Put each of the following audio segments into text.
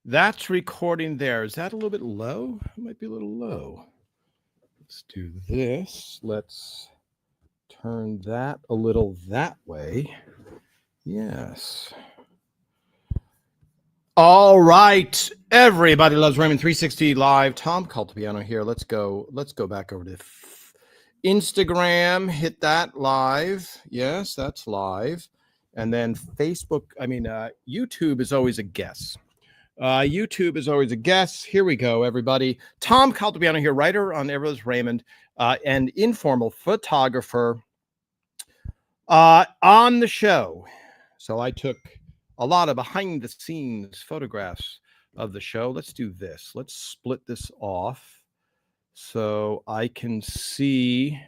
That's recording there. Is that a little bit low? It might be a little low. Let's do this. Let's turn that a little that way. Yes. All right. Everybody loves Raymond 360 Live. Tom Caltabiano here. Let's go back over to Instagram. Hit that live. Yes, that's live. And then Facebook, YouTube is always a guess. YouTube is always a guess. Here we go, everybody. Tom Caltabiano here, writer on Everyone's Raymond, and informal photographer on the show. So I took a lot of behind-the-scenes photographs of the show. Let's do this. Let's split this off so I can see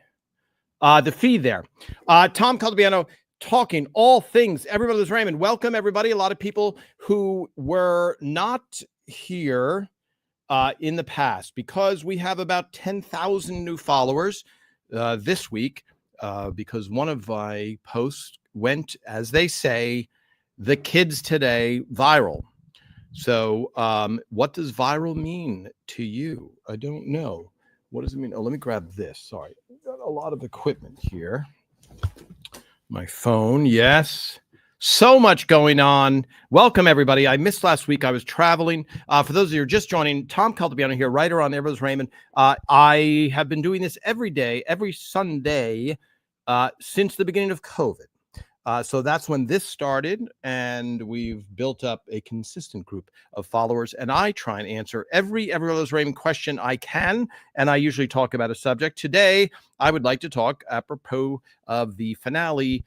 the feed there. Tom Caltabiano, talking all things Everybody Loves Raymond. Welcome, everybody. A lot of people who were not here in the past, because we have about 10,000 new followers this week, because one of my posts went, as they say, the kids today, viral. So what does viral mean to you? I don't know. What does it mean? Oh, let me grab this. Sorry. I've got a lot of equipment here. My phone, yes. So much going on. Welcome, everybody. I missed last week. I was traveling. For those of you who are just joining, Tom Caltabiano here, writer on Everyone's Raymond. I have been doing this every day, every Sunday, since the beginning of COVID. So that's when this started, and we've built up a consistent group of followers. And I try and answer every Everyone Loves Raymond question I can, and I usually talk about a subject. Today, I would like to talk apropos of the finale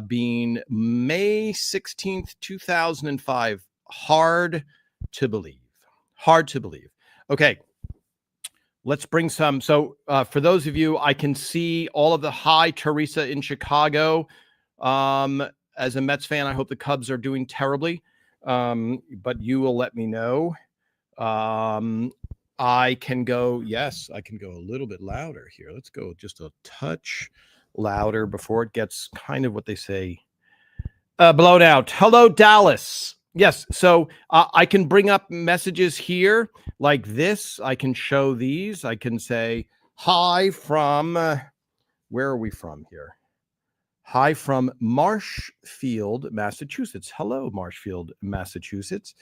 being May 16th, 2005. Hard to believe. Hard to believe. Okay. Let's bring some. So for those of you, I can see all of the hi, Teresa in Chicago. As a Mets fan, I hope the Cubs are doing terribly. But you will let me know. I can go a little bit louder here. Let's go just a touch louder before it gets kind of what they say, blown out. Hello, Dallas. Yes. So I can bring up messages here like this. I can show these. I can say hi from, where are we from here? Hi from Marshfield, Massachusetts. Hello, Marshfield, Massachusetts.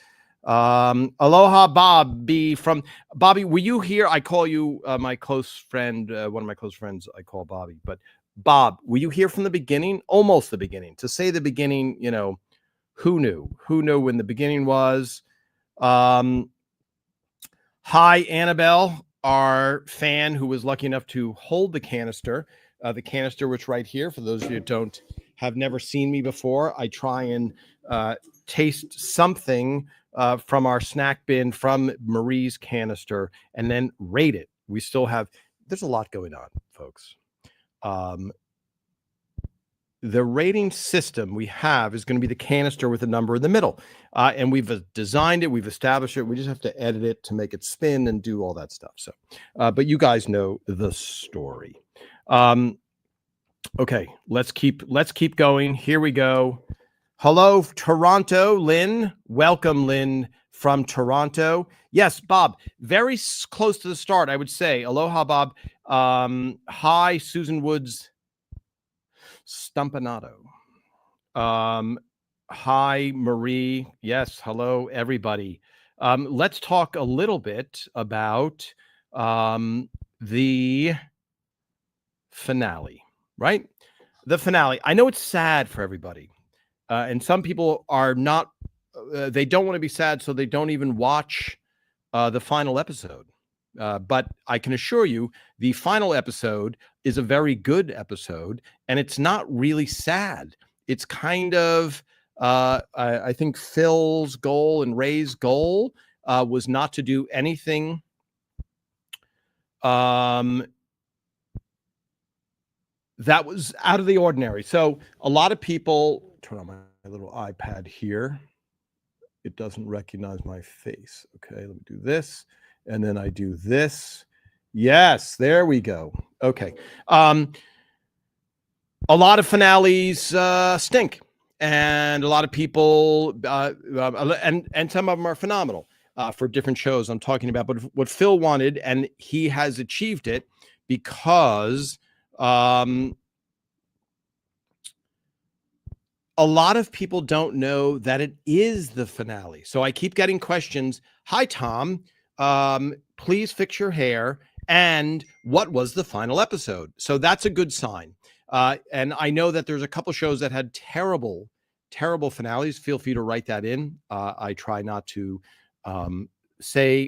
Aloha, Bobby from Bobby. Were you here? I call you my close friend. One of my close friends I call Bobby. But Bob, were you here from the beginning? Almost the beginning. To say the beginning, who knew? Who knew when the beginning was? Hi, Annabelle, our fan who was lucky enough to hold the canister. The canister, which right here, for those of you who have never seen me before, I try and taste something from our snack bin from Marie's canister and then rate it. We still have, there's a lot going on, folks. The rating system we have is going to be the canister with a number in the middle. And we've designed it. We've established it. We just have to edit it to make it spin and do all that stuff. So, but you guys know the story. Okay, let's keep going. Here we go. Hello, Toronto, Lynn. Welcome, Lynn from Toronto. Yes, Bob, very close to the start, I would say. Aloha, Bob. Hi, Susan Woods Stumpanato. Hi, Marie. Yes, hello, everybody. Let's talk a little bit about the finale, right? The finale. I know it's sad for everybody. And some people are not, they don't want to be sad, so they don't even watch the final episode. But I can assure you, the final episode is a very good episode, and it's not really sad. It's kind of, I think Phil's goal and Ray's goal was not to do anything that was out of the ordinary. So a lot of people, turn on my little iPad here. It doesn't recognize my face. Okay, let me do this. And then I do this. Yes, there we go. Okay. A lot of finales stink. And a lot of people, and some of them are phenomenal. for different shows I'm talking about. But what Phil wanted, and he has achieved it, because a lot of people don't know that it is the finale. So I keep getting questions. Hi, Tom. Please fix your hair. And what was the final episode? So that's a good sign. And I know that there's a couple shows that had terrible finales. Feel free to write that in. I try not to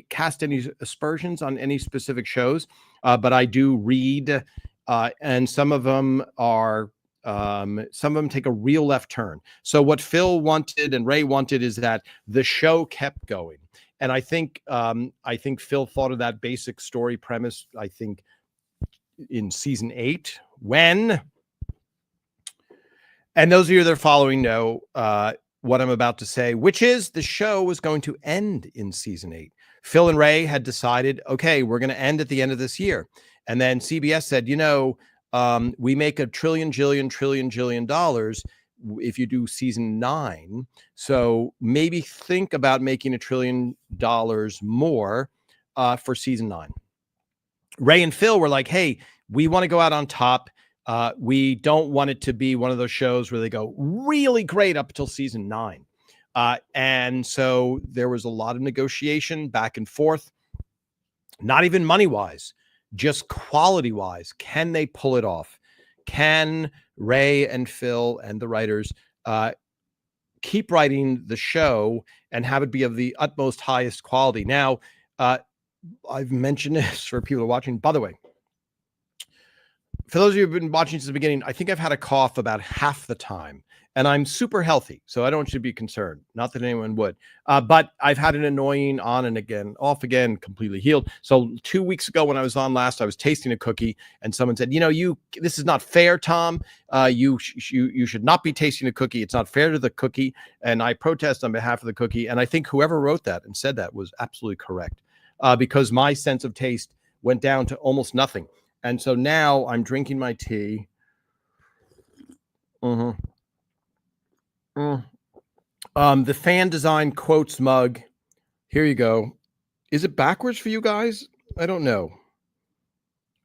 cast any aspersions on any specific shows, but I do read, and some of them take a real left turn. So what Phil wanted and Ray wanted is that the show kept going. And I think Phil thought of that basic story premise, I think, in season 8, and those of you that are following know what I'm about to say, which is the show was going to end in season 8. Phil and Ray had decided, okay, we're going to end at the end of this year. And then CBS said, we make $1 trillion if you do season 9. So maybe think about making $1 trillion more for season 9. Ray and Phil were like, hey, we want to go out on top. We don't want it to be one of those shows where they go really great up until season 9. And so there was a lot of negotiation back and forth, not even money-wise, just quality-wise. Can they pull it off? Can Ray and Phil and the writers keep writing the show and have it be of the utmost highest quality? Now, I've mentioned this for people watching. By the way, for those of you who've been watching since the beginning, I think I've had a cough about half the time, and I'm super healthy, so I don't should be concerned. Not that anyone would, but I've had an annoying on and again, off again, completely healed. So 2 weeks ago when I was on last, I was tasting a cookie, and someone said, this is not fair, Tom. You should not be tasting a cookie. It's not fair to the cookie. And I protest on behalf of the cookie. And I think whoever wrote that and said that was absolutely correct, because my sense of taste went down to almost nothing. And so now I'm drinking my tea. The fan design quotes mug. Here you go. Is it backwards for you guys? I don't know.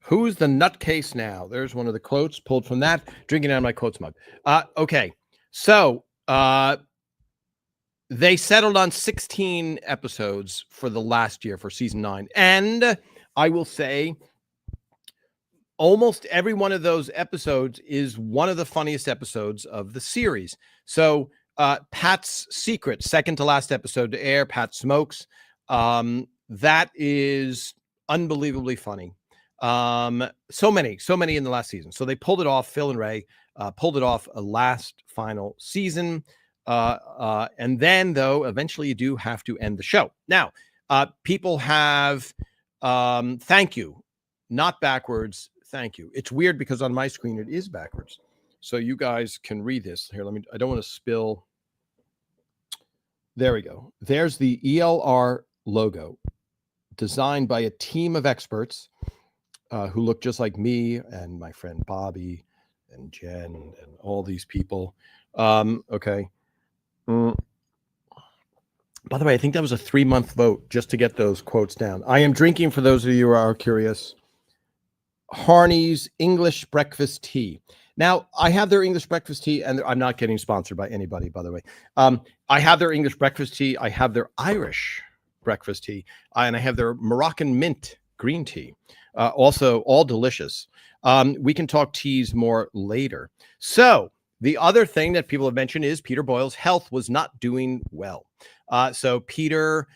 Who's the nutcase now? There's one of the quotes pulled from that. Drinking out of my quotes mug. Okay. So they settled on 16 episodes for the last year for season 9. And I will say, almost every one of those episodes is one of the funniest episodes of the series. So Pat's Secret, second to last episode to air, Pat Smokes. That is unbelievably funny. So many in the last season. So they pulled it off. Phil and Ray pulled it off a last final season. And then, though, eventually you do have to end the show. Now, people have thank you, not backwards. Thank you. It's weird because on my screen it is backwards. So you guys can read this. Here, I don't want to spill. There we go. There's the ELR logo, designed by a team of experts who look just like me and my friend Bobby and Jen and all these people. Okay. By the way, I think that was a 3-month vote just to get those quotes down. I am drinking, for those of you who are curious, Harney's English breakfast tea. Now, I have their English breakfast tea, and I'm not getting sponsored by anybody, by the way. I have their English breakfast tea. I have their Irish breakfast tea, and I have their Moroccan mint green tea. Also, all delicious. We can talk teas more later. So the other thing that people have mentioned is Peter Boyle's health was not doing well. So Peter...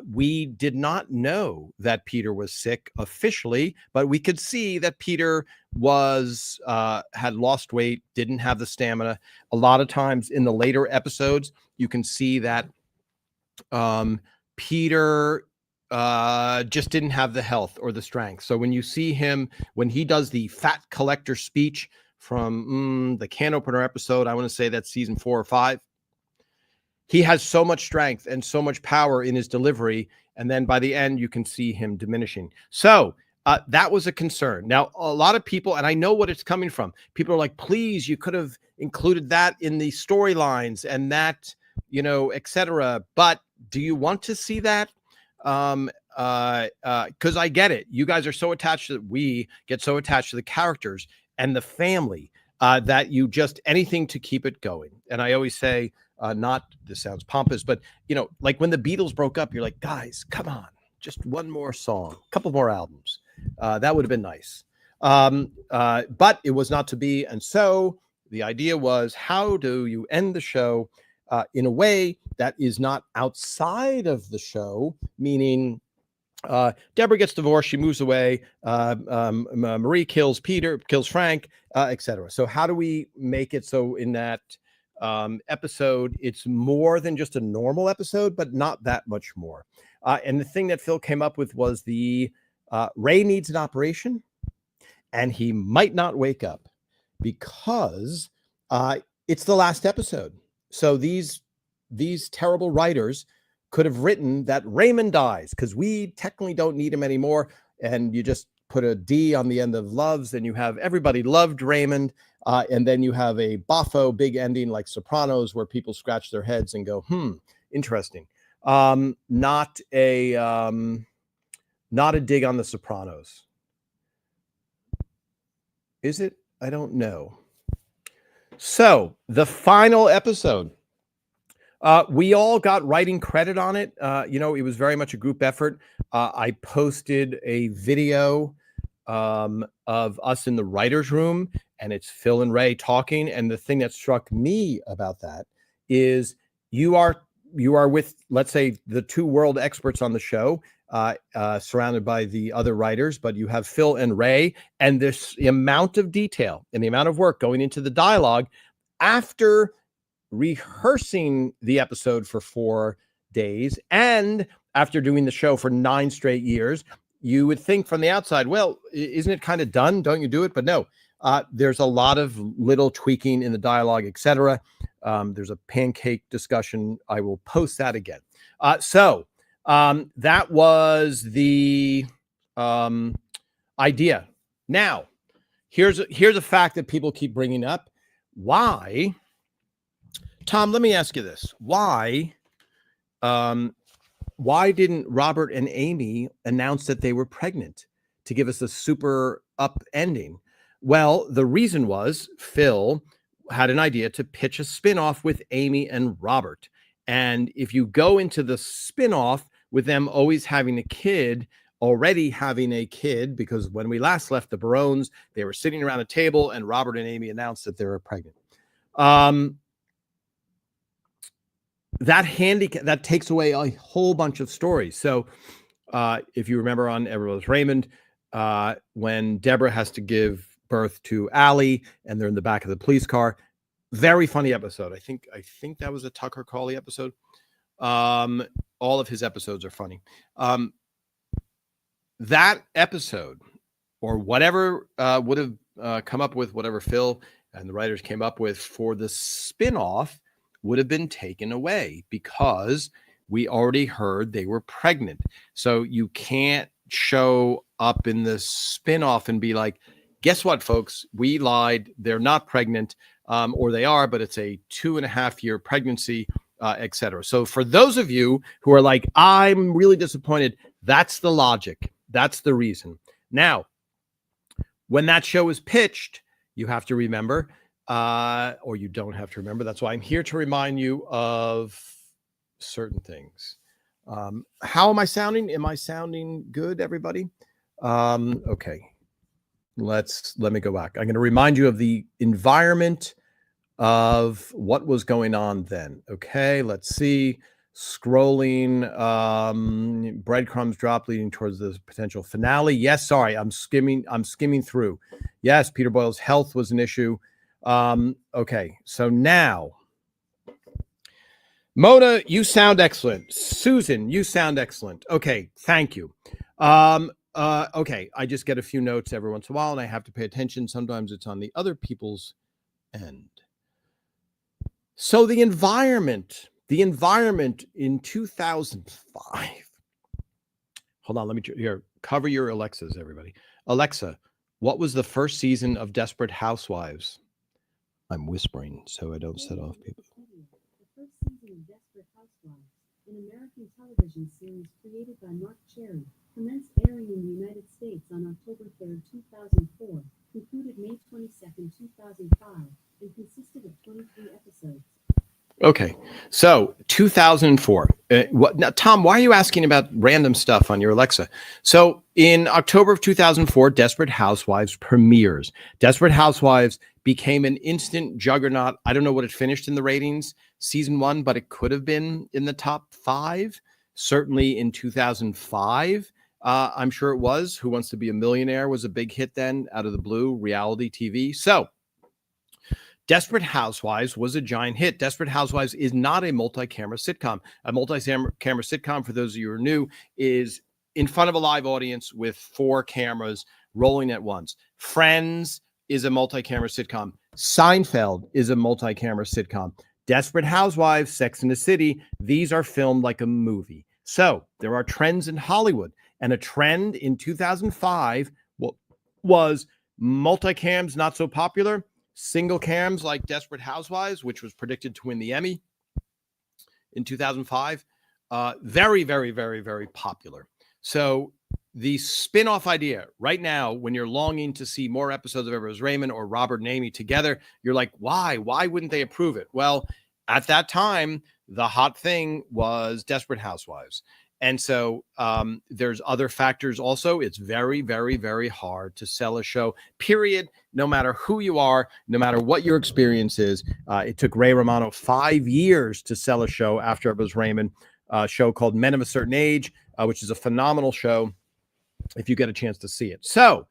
we did not know that Peter was sick officially, but we could see that Peter was had lost weight, didn't have the stamina. A lot of times in the later episodes, you can see that Peter just didn't have the health or the strength. So when you see him, when he does the fat collector speech from the can opener episode, I want to say that's season 4 or 5. He has so much strength and so much power in his delivery. And then by the end, you can see him diminishing. So that was a concern. Now, a lot of people, and I know what it's coming from, people are like, please, you could have included that in the storylines and that, et cetera. But do you want to see that? Because I get it. You guys are so attached to we get so attached to the characters and the family that you just anything to keep it going. And I always say, not this sounds pompous, but like when the Beatles broke up, you're like, guys, come on, just one more song, a couple more albums. That would have been nice. But it was not to be. And so the idea was, how do you end the show in a way that is not outside of the show, meaning Deborah gets divorced, she moves away, Marie kills Peter, kills Frank, etc. So how do we make it so in that episode, it's more than just a normal episode, but not that much more? And the thing that Phil came up with was the Ray needs an operation, and he might not wake up because it's the last episode. So these terrible writers could have written that Raymond dies because we technically don't need him anymore. And you just put a D on the end of loves, and you have everybody loved Raymond. And then you have a boffo big ending like Sopranos where people scratch their heads and go, interesting. Not a dig on the Sopranos. Is it? I don't know. So the final episode, we all got writing credit on it. It was very much a group effort. I posted a video of us in the writer's room, and it's Phil and Ray talking. And the thing that struck me about that is you are with, let's say, the two world experts on the show, surrounded by the other writers, but you have Phil and Ray, and this amount of detail and the amount of work going into the dialogue after rehearsing the episode for 4 days and after doing the show for 9 straight years. You would think from the outside, well, isn't it kind of done? Don't you do it? But no, there's a lot of little tweaking in the dialogue, etc. There's a pancake discussion. I will post that again. So that was the idea. Now, here's a fact that people keep bringing up. Why, Tom? Let me ask you this: why didn't Robert and Amy announce that they were pregnant to give us a super up ending? Well, the reason was Phil had an idea to pitch a spinoff with Amy and Robert. And if you go into the spinoff with them always having a kid, already having a kid, because when we last left the Barones, they were sitting around a table and Robert and Amy announced that they were pregnant. That takes away a whole bunch of stories. So if you remember on Everyone's Raymond, when Deborah has to give birth to Allie and they're in the back of the police car, very funny episode. I think that was a Tucker Carlson episode. All of his episodes are funny. That episode, or whatever would have come up with, whatever Phil and the writers came up with for the spinoff, would have been taken away because we already heard they were pregnant. So you can't show up in the spinoff and be like, guess what, folks? We lied. They're not pregnant, or they are, but it's a 2.5-year pregnancy, etc. So for those of you who are like, I'm really disappointed, that's the logic. That's the reason. Now, when that show is pitched, you have to remember, or you don't have to remember. That's why I'm here to remind you of certain things. How am I sounding? Am I sounding good, everybody? Okay. Let me go back. I'm going to remind you of the environment of what was going on then. Okay, let's see. Scrolling, breadcrumbs drop leading towards the potential finale. Yes, sorry, I'm skimming through. Yes, Peter Boyle's health was an issue. Okay, so now, Mona, you sound excellent. Susan, you sound excellent. Okay, thank you. Okay, I just get a few notes every once in a while, and I have to pay attention. Sometimes it's on the other people's end. So the environment in 2005. Hold on, let me here cover your Alexas, everybody. Alexa, what was the first season of Desperate Housewives? I'm whispering so I don't set off people. The first season of Desperate Housewives, an American television television series created by Mark Cherry, commenced airing in the United States on October 3, 2004, concluded May 22, 2005, and consisted of 23 episodes. Okay, so 2004. Now, Tom, why are you asking about random stuff on your Alexa? So in October of 2004, Desperate Housewives premieres. Desperate Housewives became an instant juggernaut. I don't know what it finished in the ratings, season 1, but it could have been in the top 5. Certainly in 2005, I'm sure it was. Who Wants to Be a Millionaire was a big hit then, out of the blue, reality TV. So Desperate Housewives was a giant hit. Desperate Housewives is not a multi-camera sitcom. A multi-camera sitcom, for those of you who are new, is in front of a live audience with 4 cameras rolling at once. Friends is a multi-camera sitcom. Seinfeld is a multi-camera sitcom. Desperate Housewives, Sex and the City, these are filmed like a movie. So there are trends in Hollywood. And a trend in 2005 was multi-cams not so popular. Single cams like Desperate Housewives, which was predicted to win the Emmy in 2005, very, very, very, very popular. So the spin-off idea right now, when you're longing to see more episodes of Everett Raymond or Robert and Amy together, you're like, why? Why wouldn't they approve it? Well, at that time, the hot thing was Desperate Housewives. And so there's other factors also. It's very, very, very hard to sell a show, period, no matter who you are, no matter what your experience is. It took Ray Romano 5 years to sell a show after it was Raymond, a show called Men of a Certain Age, which is a phenomenal show if you get a chance to see it. So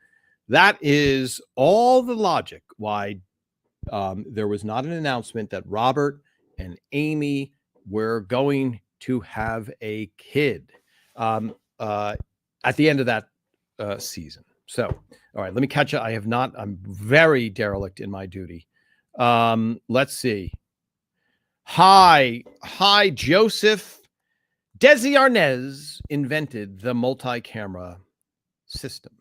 that is all the logic why there was not an announcement that Robert and Amy were going to have a kid at the end of that season. So, all right, let me catch up. I'm very derelict in my duty. Let's see. Hi, Joseph. Desi Arnaz invented the multi-camera system.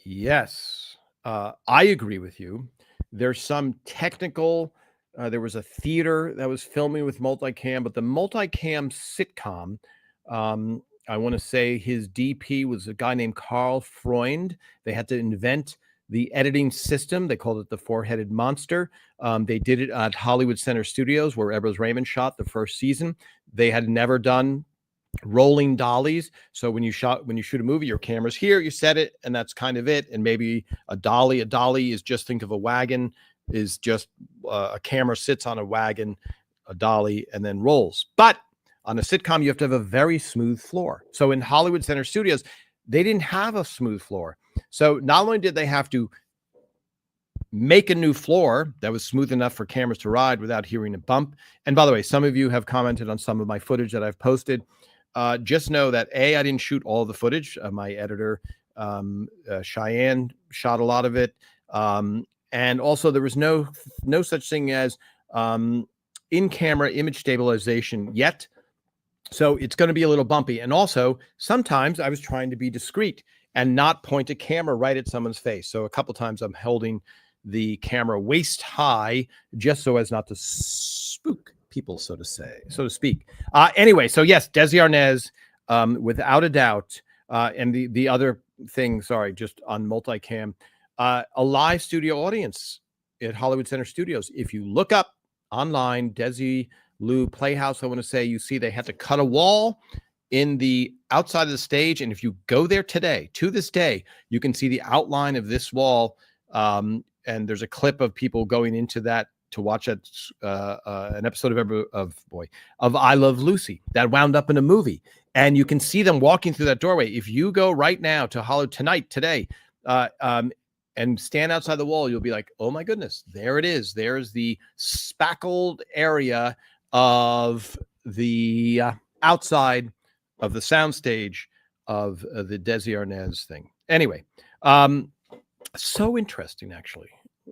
Yes, I agree with you. There's some technical. There was a theater that was filming with multicam, but the multicam sitcom, I want to say his DP was a guy named Carl Freund. They had to invent the editing system. They called it the Four-Headed Monster. They did it at Hollywood Center Studios, where Everett Raymond shot the first season. They had never done rolling dollies. So when you shoot a movie, your camera's here, you set it, and that's kind of it. And maybe a dolly is just, think of a wagon, is just a camera sits on a wagon, a dolly, and then rolls. But on a sitcom, you have to have a very smooth floor. So in Hollywood Center Studios, they didn't have a smooth floor. So not only did they have to make a new floor that was smooth enough for cameras to ride without hearing a bump. And by the way, some of you have commented on some of my footage that I've posted. Just know that I didn't shoot all the footage. My editor, Cheyenne, shot a lot of it. And also there was no such thing as in-camera image stabilization yet. So it's going to be a little bumpy. And also, sometimes I was trying to be discreet and not point a camera right at someone's face. So a couple times I'm holding the camera waist high just so as not to spook people, so to speak. Anyway, so yes, Desi Arnaz, without a doubt. And the other thing, sorry, just on multicam, a live studio audience at Hollywood Center Studios. If you look up online, Desi Lou Playhouse, I want to say, you see they had to cut a wall in the outside of the stage. And if you go there today, to this day, you can see the outline of this wall. And there's a clip of people going into that to watch an episode of I Love Lucy that wound up in a movie. And you can see them walking through that doorway. If you go right now to Hollywood today, and stand outside the wall, you'll be like, oh my goodness, there it is. There's the spackled area of the outside of the soundstage of the Desi Arnaz thing. Anyway, so interesting, actually.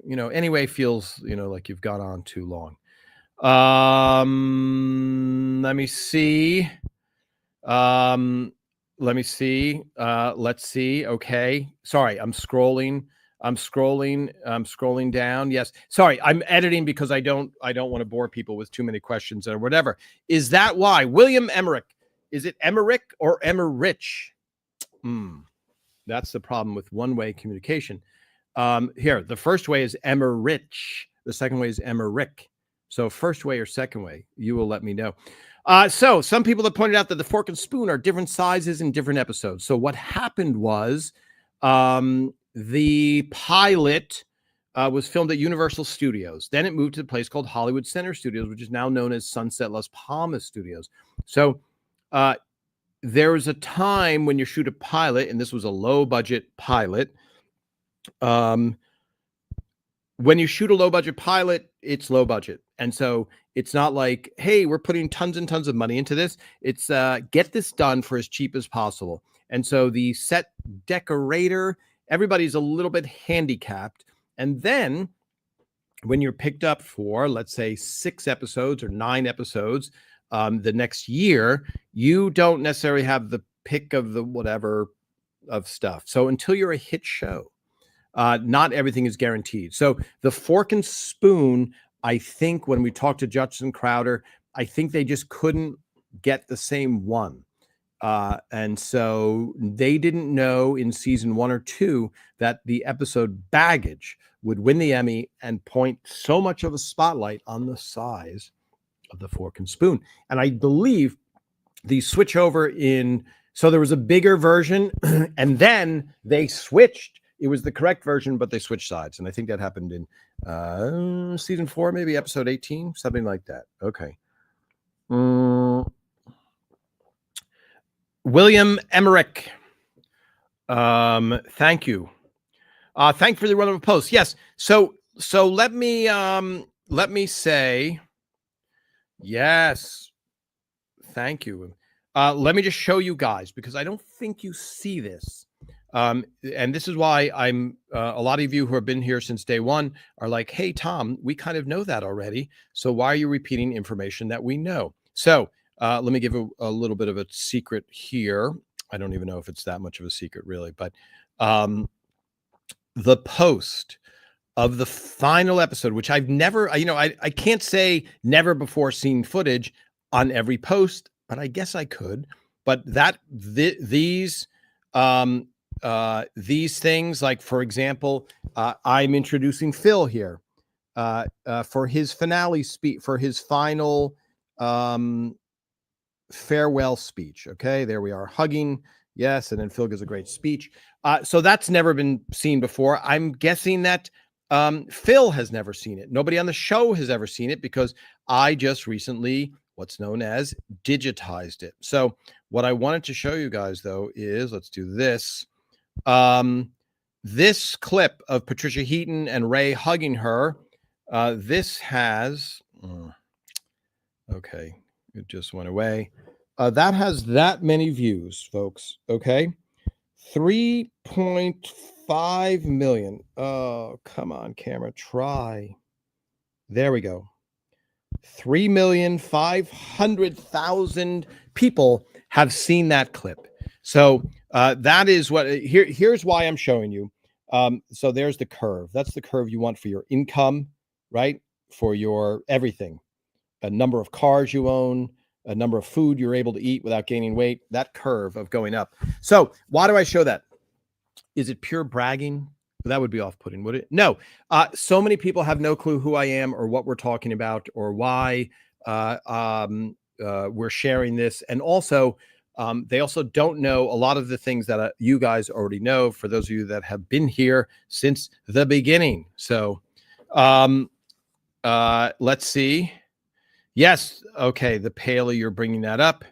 Anyway, feels, like you've gone on too long. Let me see. Let's see. Okay. Sorry, I'm scrolling. I'm scrolling down. Yes. Sorry, I'm editing because I don't want to bore people with too many questions or whatever. Is that why? William Emmerich. Is it Emmerich or Emmerich? That's the problem with one-way communication. Here, the first way is Emmerich. The second way is Emmerich. So first way or second way, you will let me know. So some people have pointed out that the fork and spoon are different sizes in different episodes. So what happened was the pilot was filmed at Universal Studios. Then it moved to a place called Hollywood Center Studios, which is now known as Sunset Las Palmas Studios. So there was a time when you shoot a pilot, and this was a low-budget pilot. When you shoot a low-budget pilot, it's low budget. And so it's not like, hey, we're putting tons and tons of money into this. It's get this done for as cheap as possible. And so the set decorator, everybody's a little bit handicapped. And then when you're picked up for, let's say, 6 episodes or 9 episodes the next year, you don't necessarily have the pick of the whatever of stuff. So until you're a hit show, not everything is guaranteed. So the fork and spoon, I think when we talked to Justin Crowder, I think they just couldn't get the same one. And so they didn't know in season 1 or 2 that the episode Baggage would win the Emmy and point so much of a spotlight on the size of the fork and spoon. And I believe the switch over so there was a bigger version and then they switched. It was the correct version, but they switched sides. And I think that happened in season 4, maybe episode 18, something like that. Okay. William Emmerich. Thank you. Thank you for the run of a post. Yes. So let me say, yes. Thank you. Let me just show you guys, because I don't think you see this. And this is why I'm a lot of you who have been here since day one are like, hey, Tom, we kind of know that already. So why are you repeating information that we know? So let me give a little bit of a secret here. I don't even know if it's that much of a secret, really. But the post of the final episode, which I've never, I can't say never before seen footage on every post, but I guess I could. But these things, like, for example, I'm introducing Phil here for his finale speech, for his final farewell speech. Okay, there we are, hugging. Yes, and then Phil gives a great speech. So that's never been seen before. I'm guessing that Phil has never seen it. Nobody on the show has ever seen it, because I just recently, what's known as, digitized it. So what I wanted to show you guys, though, is, let's do this. This clip of Patricia Heaton and Ray hugging her, this has, okay, it just went away. That has that many views, folks. Okay. 3.5 million. Oh, come on, camera, try. There we go. 3,500,000 people have seen that clip. So that is what here's why I'm showing you. So there's the curve. That's the curve you want for your income, right? For your everything, a number of cars you own, a number of food you're able to eat without gaining weight, that curve of going up. So why do I show that? Is it pure bragging? That would be off-putting, would it? No. So many people have no clue who I am or what we're talking about or why we're sharing this. And also, they also don't know a lot of the things that you guys already know, for those of you that have been here since the beginning. So let's see. Yes. Okay. The Paley, you're bringing that up.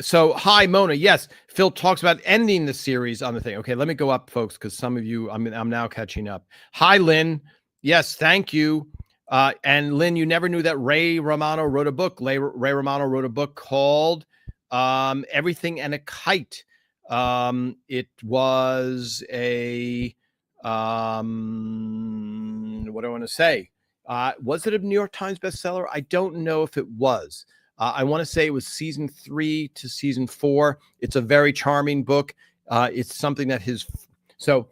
So hi, Mona. Yes. Phil talks about ending the series on the thing. Okay. Let me go up, folks, because some of you, I'm now catching up. Hi, Lynn. Yes. Thank you. And Lynn, you never knew that Ray Romano wrote a book. Ray Romano wrote a book called Everything and a Kite. It was a, what do I want to say? Was it a New York Times bestseller? I don't know if it was. I want to say it was season 3 to season 4. It's a very charming book. It's something that so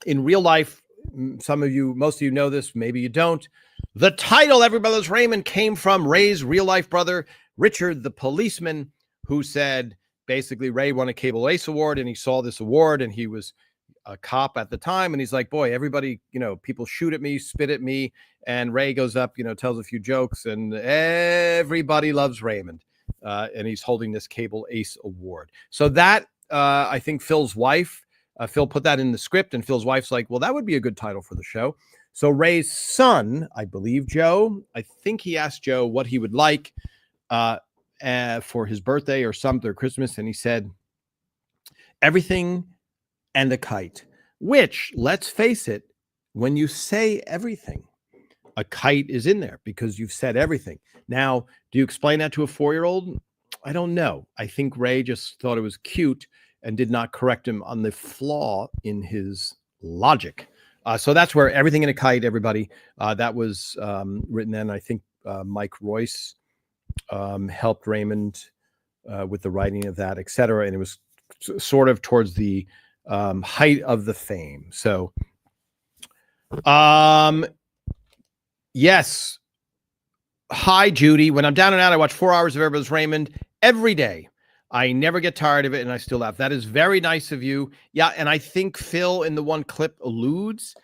in real life, most of you know this, maybe you don't. The title Everybody Loves Raymond came from Ray's real life brother, Richard the policeman, who said basically Ray won a Cable Ace Award and he saw this award and he was a cop at the time. And he's like, boy, everybody, people shoot at me, spit at me. And Ray goes up, tells a few jokes and everybody loves Raymond. And he's holding this Cable Ace Award. So that, I think Phil's wife, Phil put that in the script and Phil's wife's like, well, that would be a good title for the show. So Ray's son, I believe Joe, I think he asked Joe what he would like for his birthday or something or Christmas. And he said, everything and a kite, which, let's face it, when you say everything, a kite is in there because you've said everything. Now, do you explain that to a 4-year-old? I don't know. I think Ray just thought it was cute and did not correct him on the flaw in his logic. So that's where everything in a kite, everybody, that was written in. I think Mike Royce helped Raymond with the writing of that, et cetera. And it was sort of towards the height of the fame. So, yes. Hi, Judy. When I'm down and out, I watch 4 hours of Everybody Loves Raymond every day. I never get tired of it, and I still laugh. That is very nice of you. Yeah, and I think Phil in the one clip alludes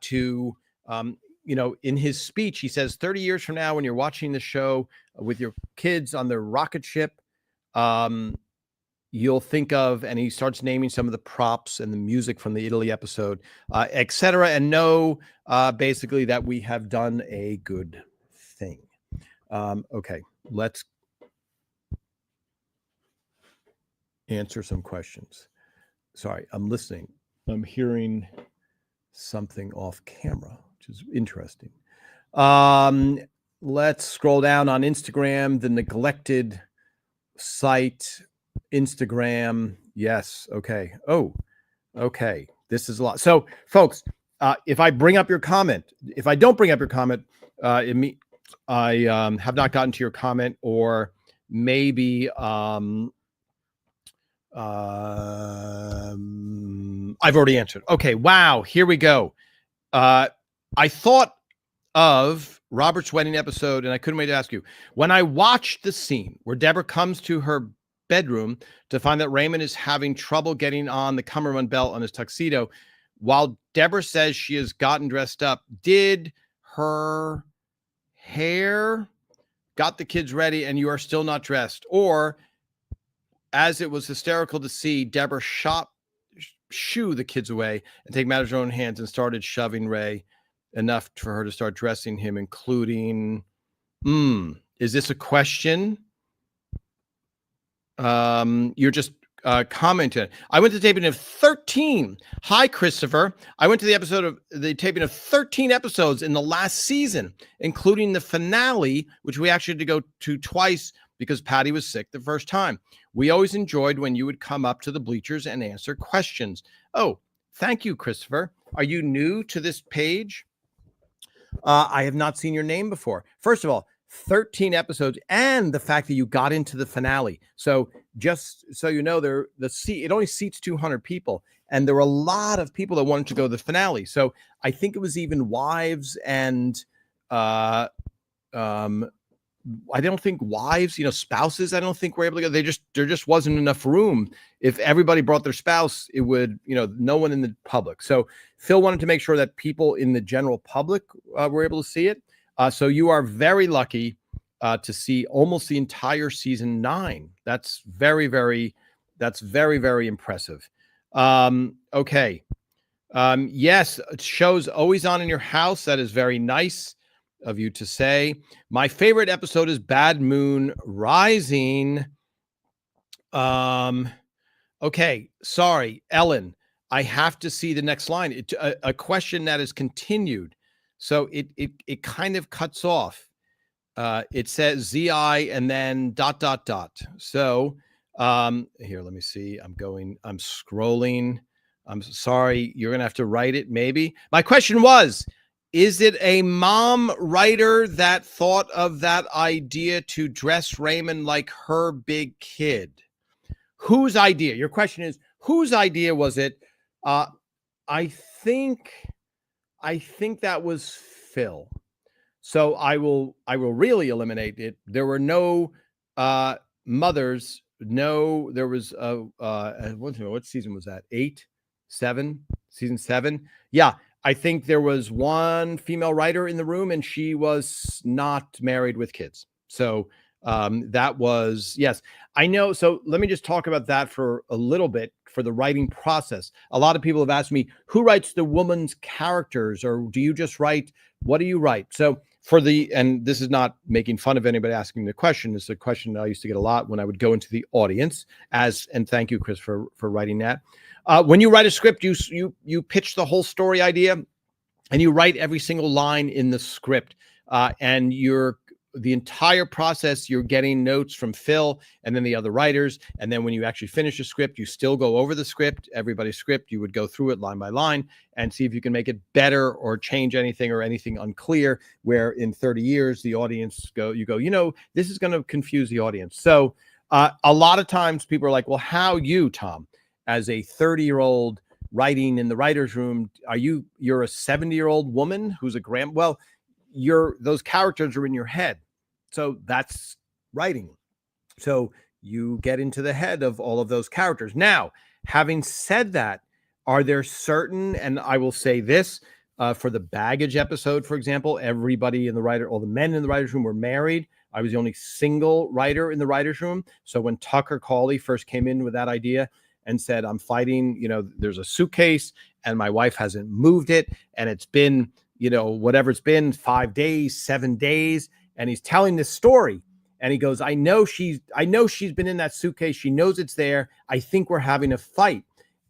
to, in his speech, he says 30 years from now, when you're watching the show with your kids on their rocket ship, you'll think of, and he starts naming some of the props and the music from the Italy episode, et cetera, and know basically that we have done a good thing. Okay, let's answer some questions. Sorry, I'm listening. I'm hearing something off camera, which is interesting. Let's scroll down on Instagram, the neglected site, Instagram. Yes. Okay. Oh, okay. This is a lot. So, folks, if I bring up your comment, if I don't bring up your comment, I have not gotten to your comment, or maybe I've already answered. Okay. Wow. Here we go. I thought of Robert's wedding episode, and I couldn't wait to ask you. When I watched the scene where Deborah comes to her bedroom to find that Raymond is having trouble getting on the Cumberland belt on his tuxedo, while Deborah says she has gotten dressed up, did her hair got the kids ready and you are still not dressed? Or, as it was hysterical to see, Deborah shoo the kids away and take matters in her own hands and started shoving Ray enough for her to start dressing him, including, is this a question? You're just commenting. I went to the taping of 13. Hi, Christopher. I went to the taping of 13 episodes in the last season, including the finale, which we actually had to go to twice because Patty was sick the first time. We always enjoyed when you would come up to the bleachers and answer questions. Oh, thank you, Christopher. Are you new to this page? I have not seen your name before. First of all, 13 episodes, and the fact that you got into the finale. So just so you know, it only seats 200 people, and there were a lot of people that wanted to go to the finale. So I think it was even wives and I don't think wives, spouses, I don't think were able to go. There just wasn't enough room. If everybody brought their spouse, it would, no one in the public. So Phil wanted to make sure that people in the general public were able to see it. So you are very lucky to see almost the entire season 9. That's very, very impressive. Okay. Yes, show's always on in your house. That is very nice of you to say. My favorite episode is Bad Moon Rising. Okay, sorry, Ellen. I have to see the next line. A question that is continued. So it kind of cuts off. It says ZI and then ... So here, let me see. I'm scrolling. I'm sorry. You're going to have to write it maybe. My question was, is it a mom writer that thought of that idea to dress Raymond like her big kid? Whose idea? Your question is, whose idea was it? Uh, I think that was Phil. So I will really eliminate it. There were no mothers. No, there was what season was that? 8, 7, season 7. Yeah, I think there was one female writer in the room, and she was not married with kids. So that was, yes, I know. So let me just talk about that for a little bit for the writing process. A lot of people have asked me, who writes the woman's characters, or do you just write? What do you write? So and this is not making fun of anybody asking the question. It's a question that I used to get a lot when I would go into the audience. And thank you, Chris, for writing that. When you write a script, you pitch the whole story idea, and you write every single line in the script. And the entire process, you're getting notes from Phil and then the other writers. And then when you actually finish a script, you still go over the script, everybody's script. You would go through it line by line and see if you can make it better or change anything or anything unclear, where in 30 years, the audience this is going to confuse the audience. So a lot of times people are like, well, how you, Tom, as a 30-year-old writing in the writer's room, you're a 70-year-old woman who's well, those characters are in your head. So that's writing. So you get into the head of all of those characters. Now, having said that, are there certain, and I will say this, for the baggage episode, for example, everybody in the all the men in the writer's room were married. I was the only single writer in the writer's room. So when Tucker Cawley first came in with that idea and said, I'm fighting, there's a suitcase and my wife hasn't moved it, and it's been, whatever it's been, 5 days, 7 days. And he's telling this story, and he goes, I know she's been in that suitcase. She knows it's there. I think we're having a fight.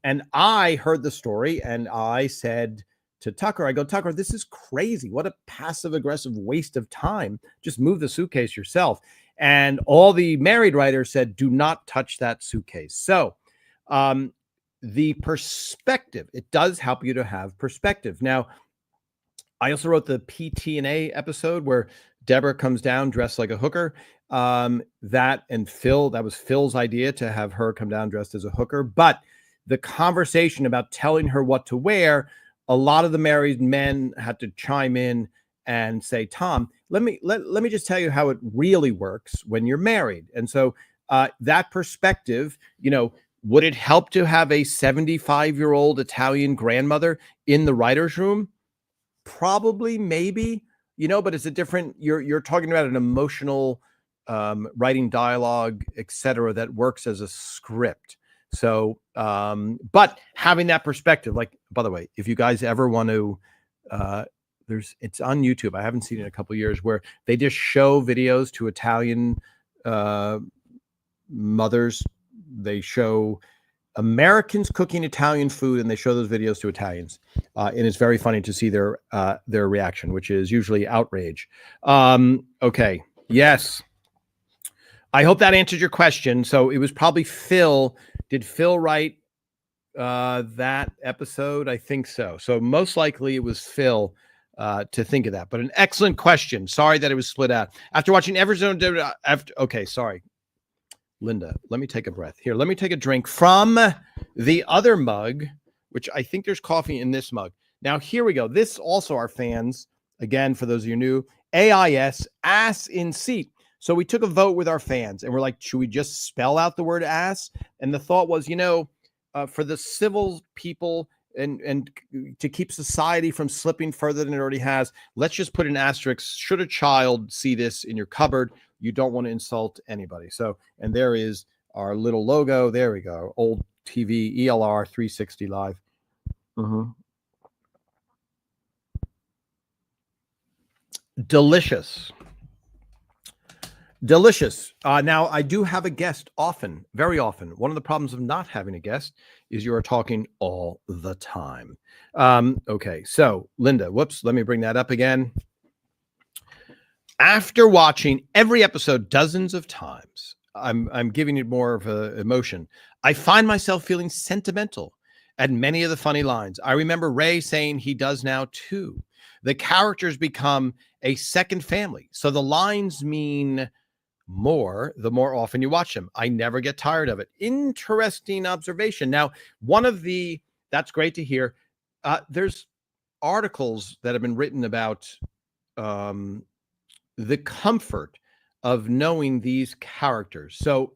And I heard the story, and I said to Tucker, I go, Tucker, this is crazy. What a passive aggressive waste of time. Just move the suitcase yourself. And all the married writers said, do not touch that suitcase. So the perspective, it does help you to have perspective. Now, I also wrote the PTNA episode where Deborah comes down dressed like a hooker. That was Phil's idea, to have her come down dressed as a hooker. But the conversation about telling her what to wear, a lot of the married men had to chime in and say, Tom, let me just tell you how it really works when you're married. And so that perspective, would it help to have a 75-year-old Italian grandmother in the writer's room? Probably, maybe, but it's a different, you're talking about an emotional writing dialogue, etc., that works as a script. So, but having that perspective, like, by the way, if you guys ever want to, it's on YouTube. I haven't seen it in a couple of years, where they just show videos to Italian mothers. They show Americans cooking Italian food, and they show those videos to Italians. And it's very funny to see their reaction, which is usually outrage. Okay. Yes. I hope that answered your question. So it was probably Phil. Did Phil write that episode? I think so. So most likely it was Phil to think of that. But an excellent question. Sorry that it was split out. After watching okay, sorry. Linda, let me take a breath. Here, let me take a drink from the other mug, which I think there's coffee in this mug. Now, here we go. This also, our fans, again, for those of you new, AIS, ass in seat. So we took a vote with our fans, and we're like, should we just spell out the word ass? And the thought was, for the civil people and to keep society from slipping further than it already has, let's just put an asterisk. Should a child see this in your cupboard, you don't want to insult anybody. So, and there is our little logo. There we go. Old TV, ELR 360 live. Delicious. Delicious. Now, I do have a guest often, very often. One of the problems of not having a guest is you are talking all the time. Okay, so Linda, whoops, let me bring that up again. After watching every episode dozens of times, I'm giving it more of an emotion. I find myself feeling sentimental at many of the funny lines. I remember Ray saying he does now too. The characters become a second family. So the lines mean more the more often you watch them. I never get tired of it. Interesting observation. Now, that's great to hear. There's articles that have been written about the comfort of knowing these characters. So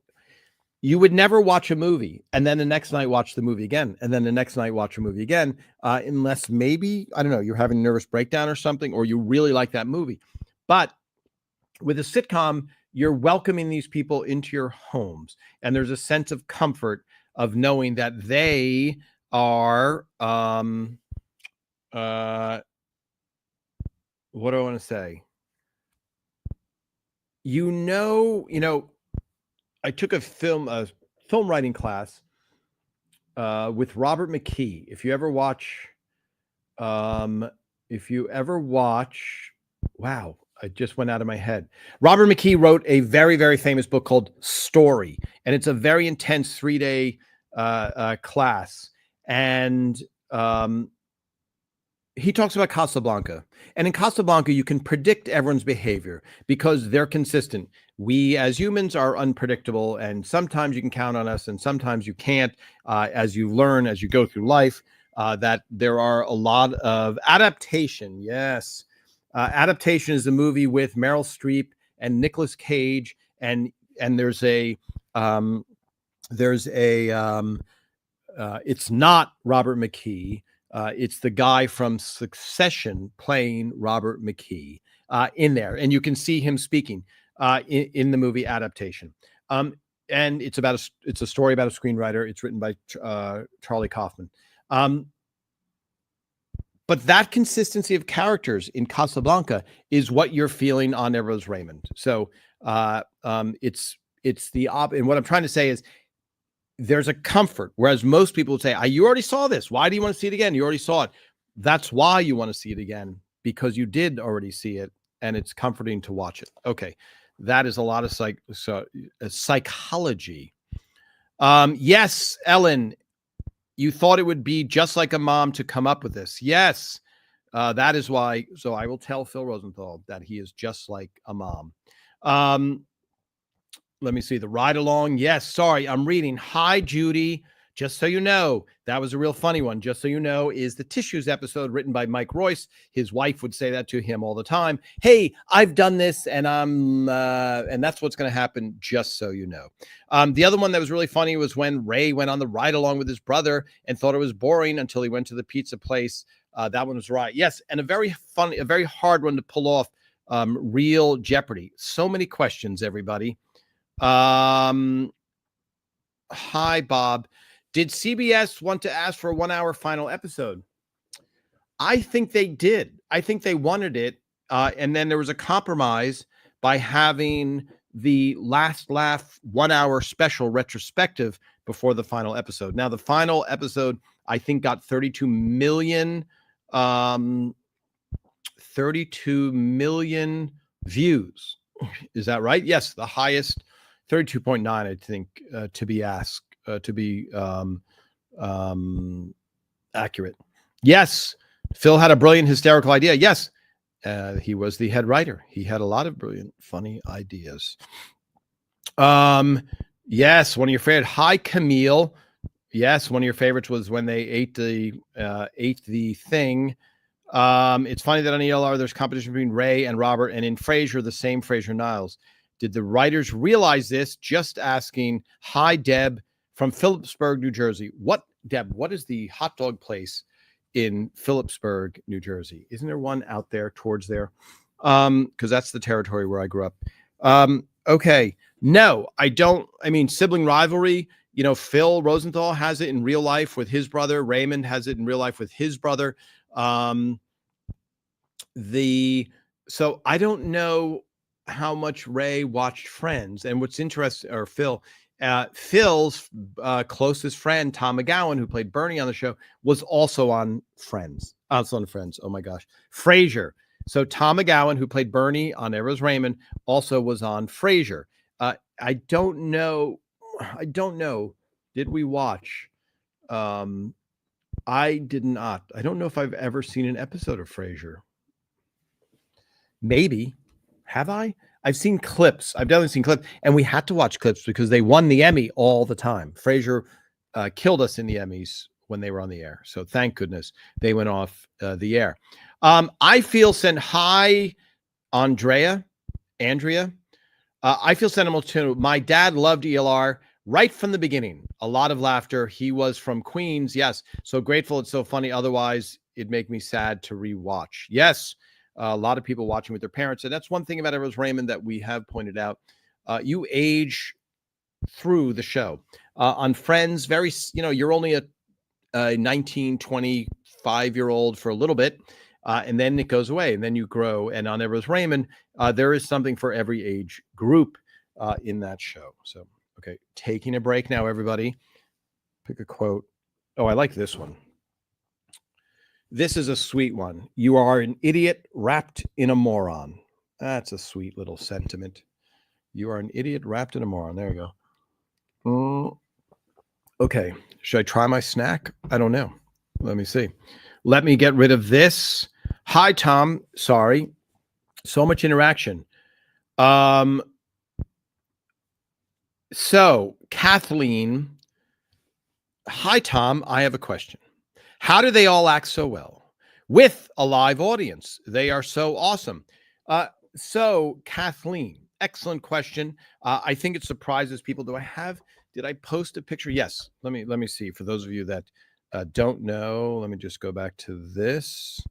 you would never watch a movie and then the next night watch the movie again, and then the next night watch a movie again, unless maybe, I don't know, you're having a nervous breakdown or something, or you really like that movie. But with a sitcom, you're welcoming these people into your homes, and there's a sense of comfort of knowing that they are, what do I want to say? I took a film writing class with Robert McKee. If you ever watch, wow, it just went out of my head. Robert McKee wrote a very, very famous book called Story, and it's a very intense 3-day class. And he talks about Casablanca. And in Casablanca, you can predict everyone's behavior because they're consistent. We as humans are unpredictable, and sometimes you can count on us and sometimes you can't, as you learn, as you go through life, that there are a lot of adaptation. Yes. Adaptation is a movie with Meryl Streep and Nicolas Cage. And there's it's not Robert McKee. It's the guy from Succession playing Robert McKee in there. And you can see him speaking in the movie adaptation. And it's a story about a screenwriter. It's written by Charlie Kaufman. But that consistency of characters in Casablanca is what you're feeling on Ever's Raymond. So it's and what I'm trying to say is there's a comfort, whereas most people would say, you already saw this. Why do you want to see it again? You already saw it. That's why you want to see it again, because you did already see it, and it's comforting to watch it. Okay, that is a lot of psychology. Yes, Ellen, you thought it would be just like a mom to come up with this. Yes, that is why. So I will tell Phil Rosenthal that he is just like a mom. Let me see the ride along. Yes. Sorry. I'm reading. Hi, Judy. Just so you know, that was a real funny one. Just so you know, is the Tissues episode written by Mike Royce. His wife would say that to him all the time. Hey, I've done this, and and that's what's going to happen. Just so you know. The other one that was really funny was when Ray went on the ride along with his brother and thought it was boring until he went to the pizza place. That one was right. Yes. And a very hard one to pull off. Real Jeopardy. So many questions, everybody. Hi, Bob. Did CBS want to ask for a 1-hour final episode? I think they did. I think they wanted it. And then there was a compromise by having the Last Laugh 1-hour special retrospective before the final episode. Now, the final episode, I think, got 32 million views. Is that right? Yes, the highest. 32.9, I think, to be accurate. Yes, Phil had a brilliant hysterical idea. Yes, he was the head writer. He had a lot of brilliant, funny ideas. Yes, one of your favorite. Hi, Camille. Yes, one of your favorites was when they ate the thing. It's funny that on ELR there's competition between Ray and Robert, and in Frasier, the same Frasier Niles. Did the writers realize this? Just asking. Hi, Deb from Phillipsburg, New Jersey. Deb, what is the hot dog place in Phillipsburg, New Jersey? Isn't there one out there towards there? Because that's the territory where I grew up. Okay. No, I don't. I mean, sibling rivalry. Phil Rosenthal has it in real life with his brother. Raymond has it in real life with his brother. So I don't know how much Ray watched Friends. And what's interesting, or Phil's closest friend, Tom McGowan, who played Bernie on the show, was also on Friends. Also on Friends. Oh my gosh. Frasier. So Tom McGowan, who played Bernie on Ever's Raymond, also was on Frasier. I don't know. Did we watch? I did not. I don't know if I've ever seen an episode of Frasier. Maybe. Have I? I've seen clips. I've definitely seen clips, and we had to watch clips because they won the Emmy all the time. Frasier killed us in the Emmys when they were on the air. So thank goodness they went off the air. I feel sent hi, Andrea. I feel sentimental too. My dad loved ELR right from the beginning. A lot of laughter. He was from Queens. Yes. So grateful it's so funny. Otherwise, it'd make me sad to rewatch. Yes. A lot of people watching with their parents. And that's one thing about Everest Raymond that we have pointed out. You age through the show. On Friends, you're only a 19, 25-year-old for a little bit. And then it goes away, and then you grow. And on Everest Raymond, there is something for every age group in that show. So, okay, taking a break now, everybody. Pick a quote. Oh, I like this one. This is a sweet one. You are an idiot wrapped in a moron. That's a sweet little sentiment. You are an idiot wrapped in a moron. There you go. Okay, should I try my snack? I don't know. Let me see. Let me get rid of this. Hi, Tom. Sorry. So much interaction. So, Kathleen. Hi, Tom. I have a question. How do they all act so well with a live audience? They are so awesome. So, Kathleen, excellent question. I think it surprises people. Did I post a picture? Yes. Let me see. For those of you that don't know, let me just go back to this.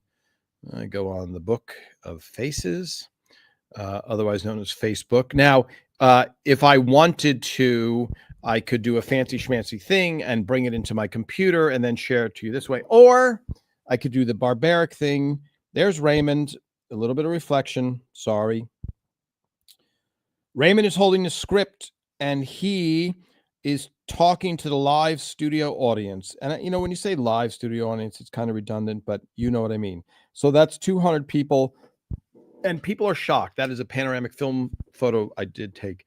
I go on the Book of Faces, otherwise known as Facebook. Now, if I wanted to, I could do a fancy schmancy thing and bring it into my computer and then share it to you this way. Or I could do the barbaric thing. There's Raymond, a little bit of reflection. Sorry. Raymond is holding the script, and he is talking to the live studio audience. And, when you say live studio audience, it's kind of redundant, but you know what I mean. So that's 200 people, and people are shocked. That is a panoramic film photo I did take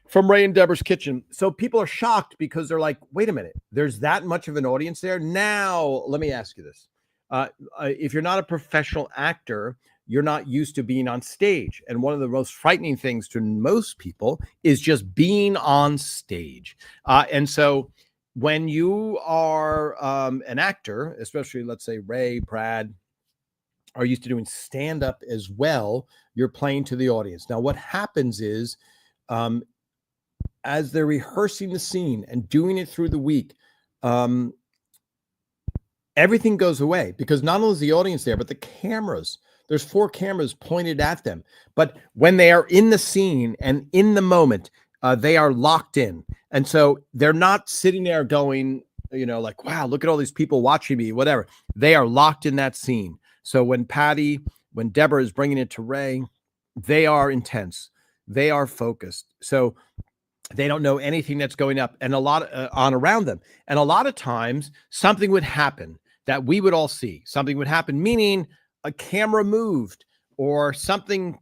from Ray and Deborah's kitchen. So people are shocked because they're like, wait a minute, there's that much of an audience there? Now, let me ask you this. If you're not a professional actor, you're not used to being on stage. And one of the most frightening things to most people is just being on stage. And so when you are an actor, especially, let's say, Ray, Brad, are used to doing stand-up as well, you're playing to the audience. Now, what happens is, as they're rehearsing the scene and doing it through the week, everything goes away because not only is the audience there, but the cameras. There's 4 cameras pointed at them. But when they are in the scene and in the moment, they are locked in. And so they're not sitting there going, like, wow, look at all these people watching me, whatever. They are locked in that scene. So when Deborah is bringing it to Ray, they are intense. They are focused. So they don't know anything that's going up and a lot on around them. And a lot of times something would happen that we would all see. Something would happen, meaning a camera moved or something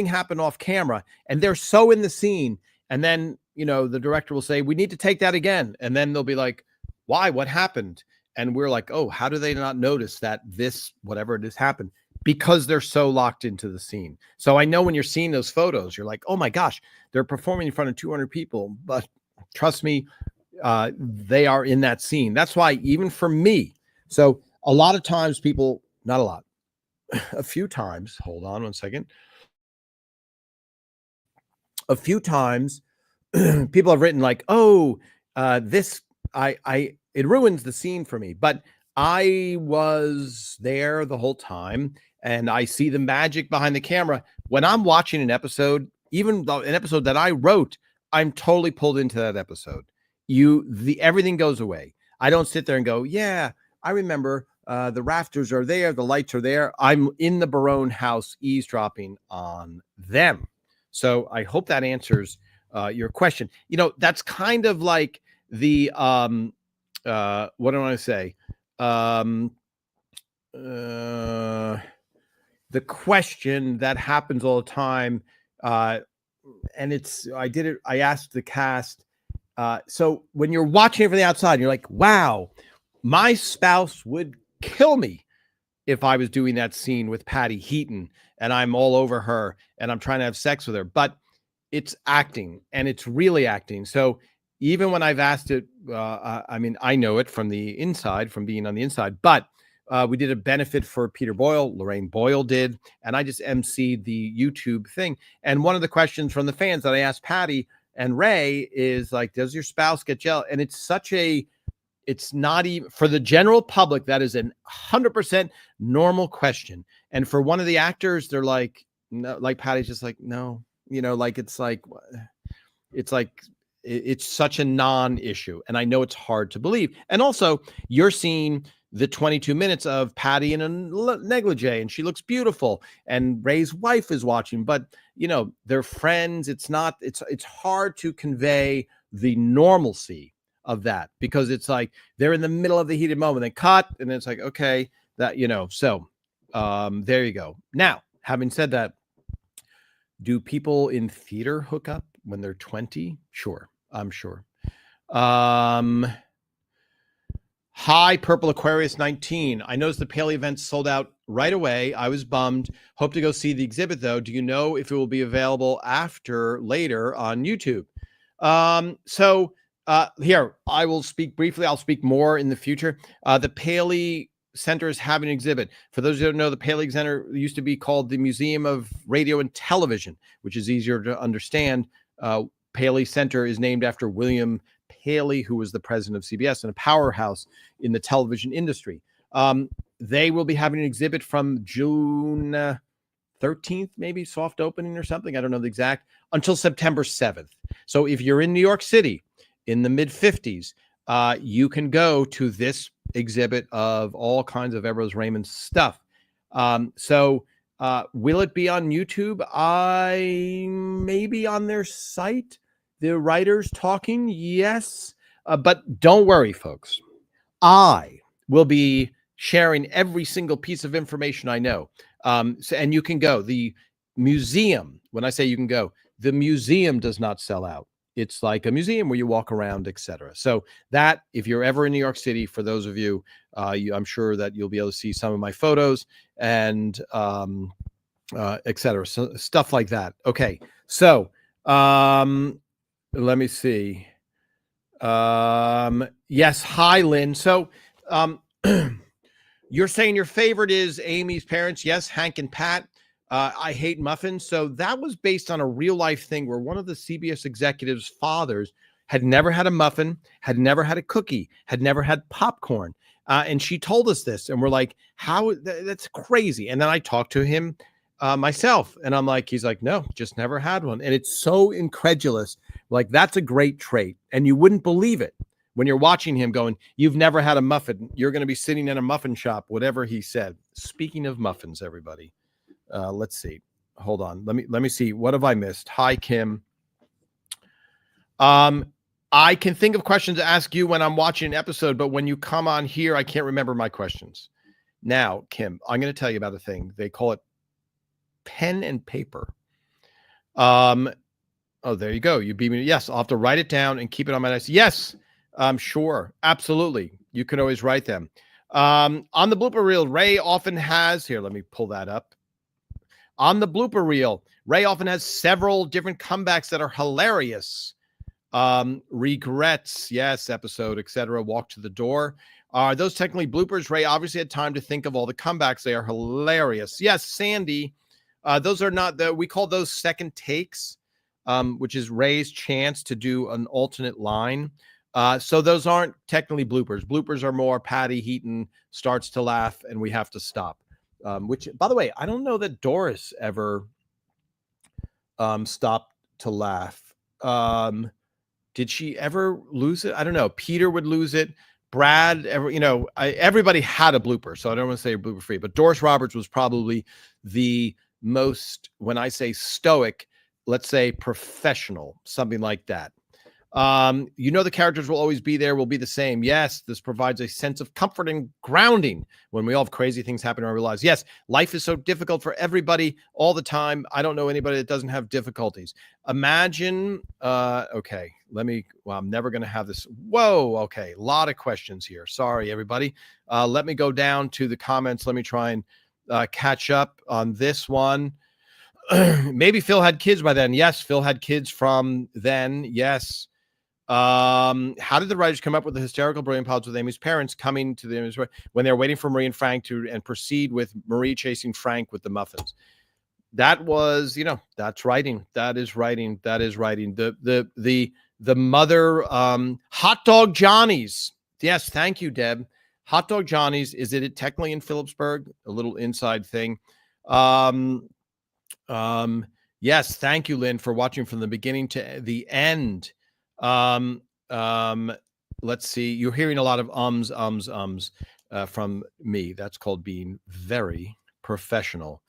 happened off camera, and they're so in the scene. And then, the director will say, we need to take that again. And then they'll be like, why? What happened? And we're like, oh, how do they not notice that this, whatever it is, happened? Because they're so locked into the scene. So I know when you're seeing those photos, you're like, oh my gosh, they're performing in front of 200 people. But trust me, they are in that scene. That's why even for me, so a lot of times people, not a lot, a few times, hold on one second. A few times people have written like, oh, it ruins the scene for me. But I was there the whole time and I see the magic behind the camera. When I'm watching an episode, even though an episode that I wrote, I'm totally pulled into that episode. Everything goes away. I don't sit there and go, yeah, I remember the rafters are there, the lights are there. I'm in the Barone house eavesdropping on them. So I hope that answers your question. That's kind of like the what do I want to say? The question that happens all the time, and I asked the cast. So when you're watching it from the outside, you're like, wow, my spouse would kill me if I was doing that scene with Patty Heaton and I'm all over her and I'm trying to have sex with her, but it's acting and it's really acting. So even when I've asked it, I mean, I know it from the inside, from being on the inside, but we did a benefit for Peter Boyle, Lorraine Boyle did, and I just emceed the YouTube thing. And one of the questions from the fans that I asked Patty and Ray is like, does your spouse get jealous? And it's not even for the general public. That is 100% normal question. And for one of the actors, they're like, no, like Patty's just like, no, like, it's such a non-issue. And I know it's hard to believe. And also you're seeing the 22 minutes of Patty in a negligee and she looks beautiful and Ray's wife is watching, but they're friends. It's hard to convey the normalcy of that because it's like they're in the middle of the heated moment, they cut and it's like, okay, that, so there you go. Now, having said that, do people in theater hook up when they're 20? Sure. I'm sure. Hi, Purple Aquarius 19. I noticed the Paley event sold out right away. I was bummed. Hope to go see the exhibit though. Do you know if it will be available later on YouTube? Here, I will speak briefly. I'll speak more in the future. The Paley Center is having an exhibit. For those who don't know, the Paley Center used to be called the Museum of Radio and Television, which is easier to understand. Paley Center is named after William Paley, who was the president of CBS and a powerhouse in the television industry. They will be having an exhibit from June 13th, maybe soft opening or something. I don't know the exact, until September 7th. So if you're in New York City in the mid 50s, you can go to this exhibit of all kinds of Eros Raymond stuff. Will it be on YouTube? Maybe on their site. The writers talking, yes. But don't worry, folks. I will be sharing every single piece of information I know. And you can go. The museum, when I say you can go, the museum does not sell out. It's like a museum where you walk around, etc. So that, if you're ever in New York City, for those of you, I'm sure that you'll be able to see some of my photos and etc. So stuff like that. Okay, so let me see. Yes, hi, Lynn. So you're saying your favorite is Amy's parents. Yes, Hank and Pat. I hate muffins. So that was based on a real life thing where one of the CBS executives' fathers had never had a muffin, had never had a cookie, had never had popcorn. And she told us this and we're like, that's crazy. And then I talked to him myself and I'm like, he's like, no, just never had one. And it's so incredulous. Like, that's a great trait. And you wouldn't believe it when you're watching him going, you've never had a muffin. You're going to be sitting in a muffin shop, whatever he said. Speaking of muffins, everybody. Let's see. Hold on. Let me see. What have I missed? Hi, Kim. I can think of questions to ask you when I'm watching an episode, but when you come on here, I can't remember my questions. Now, Kim, I'm going to tell you about a thing. They call it pen and paper. Oh, there you go. You beat me. Yes, I'll have to write it down and keep it on my desk. Yes, sure. Absolutely. You can always write them. On the blooper reel, Ray often has, here, let me pull that up. On the blooper reel, Ray often has several different comebacks that are hilarious. Regrets, yes, episode, etc. Walk to the door. Are those technically bloopers? Ray obviously had time to think of all the comebacks. They are hilarious. Yes, Sandy. Those are not we call those second takes, which is Ray's chance to do an alternate line. So those aren't technically bloopers. Bloopers are more Patty Heaton starts to laugh and we have to stop. Which, by the way, I don't know that Doris ever stopped to laugh. Did she ever lose it? I don't know. Peter would lose it. Brad, everybody had a blooper, so I don't want to say blooper free, but Doris Roberts was probably the most, when I say stoic, let's say professional, something like that. You know the characters will always be there, will be the same. Yes, this provides a sense of comfort and grounding when we all have crazy things happen in our lives. Yes, life is so difficult for everybody all the time. I don't know anybody that doesn't have difficulties. Imagine, okay, I'm never going to have this. Whoa, okay, a lot of questions here. Sorry, everybody. Let me go down to the comments. Let me try and catch up on this one. Maybe Phil had kids by then. Yes, Phil had kids from then. Yes. How did the writers come up with the hysterical, brilliant plots with Amy's parents coming to them when they're waiting for Marie and Frank and proceed with Marie chasing Frank with the muffins? That was, that's writing. That is writing. That is writing. The mother, Hot Dog Johnny's. Yes, thank you, Deb. Hot Dog Johnny's. Is it technically in Phillipsburg? A little inside thing. Yes, thank you, Lynn, for watching from the beginning to the end. Let's see. You're hearing a lot of ums from me. That's called being very professional.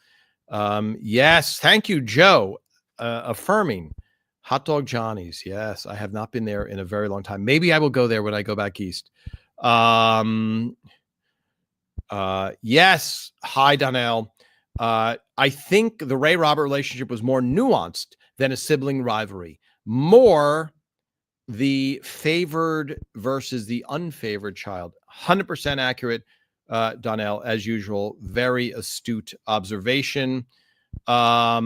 Yes, thank you, Joe. Affirming Hot Dog Johnny's. Yes, I have not been there in a very long time. Maybe I will go there when I go back east. Yes. Hi, Donnell. I think the Ray Robert relationship was more nuanced than a sibling rivalry. More the favored versus the unfavored child. 100% accurate, Donnell, as usual. Very astute observation. Let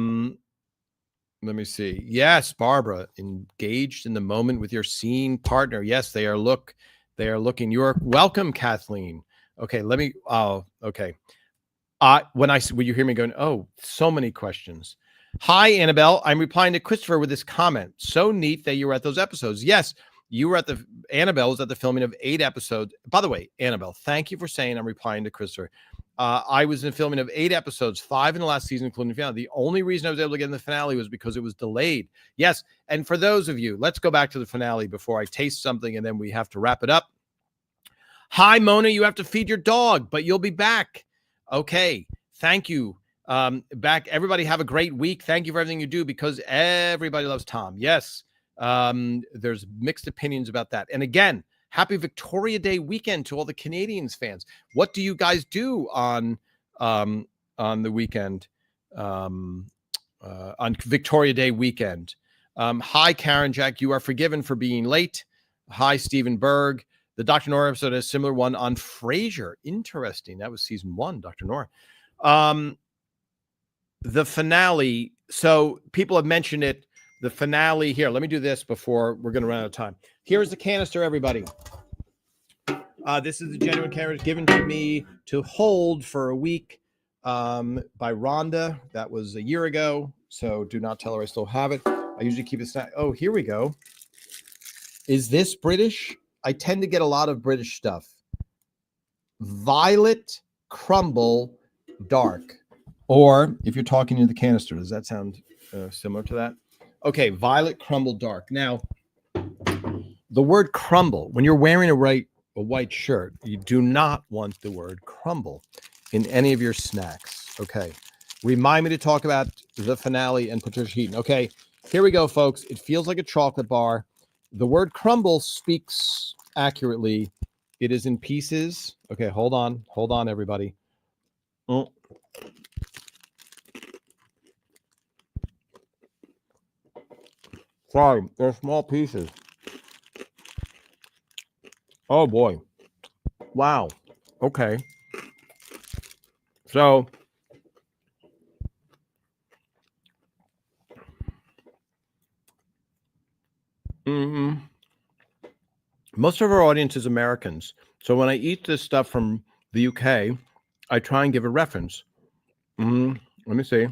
me see. Yes, Barbara, engaged in the moment with your scene partner. Yes, they are looking. You're welcome, Kathleen. Okay, okay. When you hear me going, oh, so many questions. Hi, Annabelle. I'm replying to Christopher with this comment. So neat that you were at those episodes. Yes, Annabelle was at the filming of 8 episodes. By the way, Annabelle, thank you for saying I'm replying to Christopher. I was in the filming of 8 episodes, 5 in the last season, including the finale. The only reason I was able to get in the finale was because it was delayed. Yes, and for those of you, let's go back to the finale before I taste something, and then we have to wrap it up. Hi, Mona, you have to feed your dog, but you'll be back. Okay, thank you. Back, everybody have a great week. Thank you for everything you do, because everybody loves Tom. Yes, there's mixed opinions about that. And again, happy Victoria Day weekend to all the Canadians fans. What do you guys do on the weekend, on Victoria Day weekend? Hi, Karen Jack. You are forgiven for being late. Hi, Stephen Berg. The Dr. Nora episode has a similar one on Frasier. Interesting. That was season 1, Dr. Nora. The finale. So people have mentioned it. The finale here. Let me do this before we're going to run out of time. Here's the canister, everybody. This is the genuine canister given to me to hold for a week by Rhonda. That was a year ago. So do not tell her I still have it. I usually keep it. Oh, here we go. Is this British? I tend to get a lot of British stuff. Violet Crumble Dark. Or if you're talking to the canister, does that sound similar to that? Okay, Violet Crumble Dark. Now, the word crumble, when you're wearing a white shirt, you do not want the word crumble in any of your snacks. Okay, remind me to talk about the finale and Patricia Heaton. Okay, here we go, folks. It feels like a chocolate bar. The word crumble speaks accurately. It is in pieces. Okay, hold on, everybody. Sorry, they're small pieces. Oh boy. Wow. Okay. So most of our audience is Americans. So when I eat this stuff from the UK, I try and give a reference. Let me see.